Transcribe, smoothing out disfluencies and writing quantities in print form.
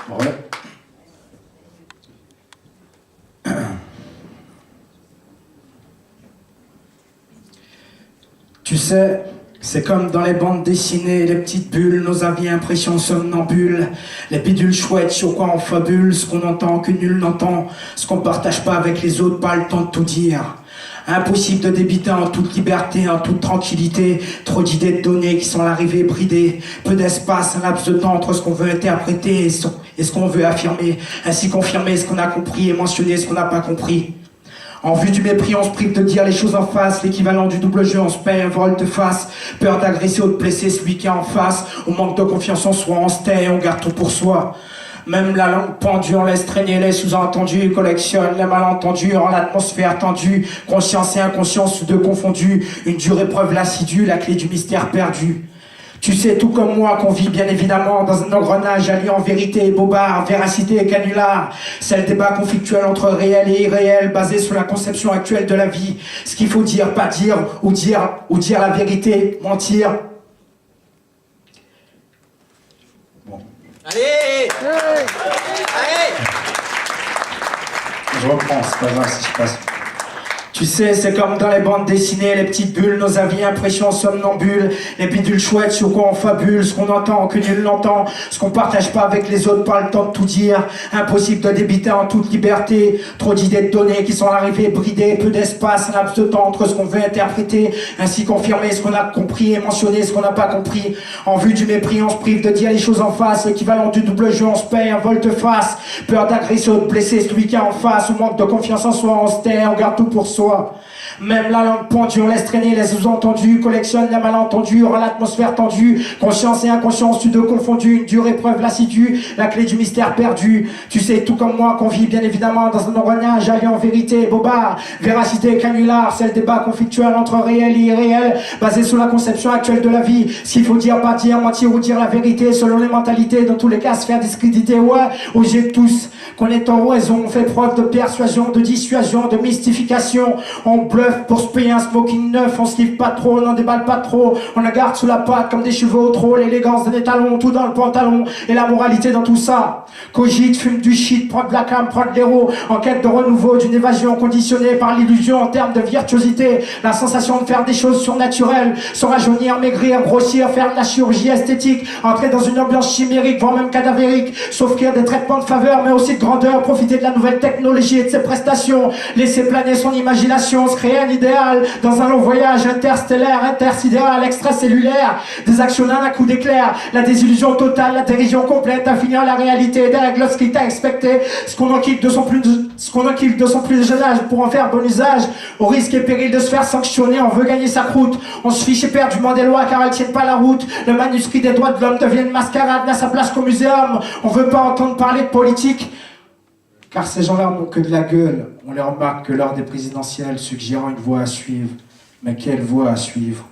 Ouais. Tu sais, c'est comme dans les bandes dessinées, les petites bulles, nos avis, impressions somnambules, les bidules chouettes sur quoi on fabule, ce qu'on entend que nul n'entend, ce qu'on partage pas avec les autres, pas le temps de tout dire. Impossible de débiter en toute liberté, en toute tranquillité, trop d'idées de données qui sont l'arrivée bridée, peu d'espace, un laps de temps entre ce qu'on veut interpréter et ce qu'on veut affirmer, ainsi confirmer ce qu'on a compris et mentionner ce qu'on n'a pas compris. En vue du mépris, on se prive de dire les choses en face, l'équivalent du double jeu, on se paye un volte-face, peur d'agresser ou de blesser celui qui est en face, on manque de confiance en soi, on se tait, on garde tout pour soi. Même la langue pendue, on laisse traîner les sous-entendus, collectionne les malentendus, rend l'atmosphère tendue, conscience et inconscience deux confondus, une dure épreuve l'assidue, la clé du mystère perdu. Tu sais tout comme moi qu'on vit bien évidemment dans un engrenage alliant vérité et bobard, véracité et canular. C'est le débat conflictuel entre réel et irréel basé sur la conception actuelle de la vie. Ce qu'il faut dire, pas dire, ou dire la vérité, mentir. Bon. Allez, allez. Je reprends, c'est pas grave si je passe. Tu sais, c'est comme dans les bandes dessinées, les petites bulles, nos avis, impressions somnambules, les bidules chouettes sur quoi on fabule, ce qu'on entend que nul n'entend, ce qu'on partage pas avec les autres, pas le temps de tout dire, impossible de débiter en toute liberté, trop d'idées de données qui sont arrivées bridées, peu d'espace, un laps de temps entre ce qu'on veut interpréter, ainsi confirmer ce qu'on a compris et mentionner ce qu'on n'a pas compris. En vue du mépris, on se prive de dire les choses en face, l'équivalent du double jeu, on se paye un volte-face, peur d'agresser ou de blesser celui qui est en face, on manque de confiance en soi, on se tait, on garde tout pour soi. Même la langue pendue, on laisse traîner les sous-entendus, collectionne les malentendus, rend l'atmosphère tendue, conscience et inconscience, tu deux confondus, une dure épreuve l'assidue, la clé du mystère perdu. Tu sais tout comme moi qu'on vit bien évidemment dans un engrenage alliant vérité et bobard, véracité et canular, c'est le débat conflictuel entre réel et irréel, basé sur la conception actuelle de la vie. S'il faut dire, pas dire, mentir ou dire la vérité, selon les mentalités, dans tous les cas se faire discréditer, ouais, aux yeux de tous, qu'on est en raison, on fait preuve de persuasion, de dissuasion, de mystification, on bluffe pour se payer un smoking neuf, on se livre pas trop, on n'en déballe pas trop, on la garde sous la patte comme des cheveux au trot, l'élégance des talons, tout dans le pantalon, et la moralité dans tout ça. Cogite, fume du shit, prend de la cam, prend de l'héros, en quête de renouveau, d'une évasion conditionnée par l'illusion en termes de virtuosité, la sensation de faire des choses surnaturelles, se rajeunir, maigrir, grossir, faire de la chirurgie esthétique, entrer dans une ambiance chimérique, voire même cadavérique, s'offrir des traitements de faveur, mais aussi de grandeur, profiter de la nouvelle technologie et de ses prestations, laisser planer son imagination, se créer un idéal dans un long voyage interstellaire, intersidéral, extracellulaire, des actions d'un coup d'éclair, la désillusion totale, la dérision complète, à finir la réalité d'aigle lorsqu'il t'a expecté, ce qu'on en quitte de son plus jeune âge pour en faire bon usage, au risque et péril de se faire sanctionner, on veut gagner sa croûte, on se fiche éperdument des lois car elles tiennent pas la route, le manuscrit des droits de l'homme devient une mascarade, n'a sa place qu'au muséum, on veut pas entendre parler de politique, car ces gens-là n'ont que de la gueule. On les remarque que lors des présidentielles, suggérant une voie à suivre. Mais quelle voie à suivre?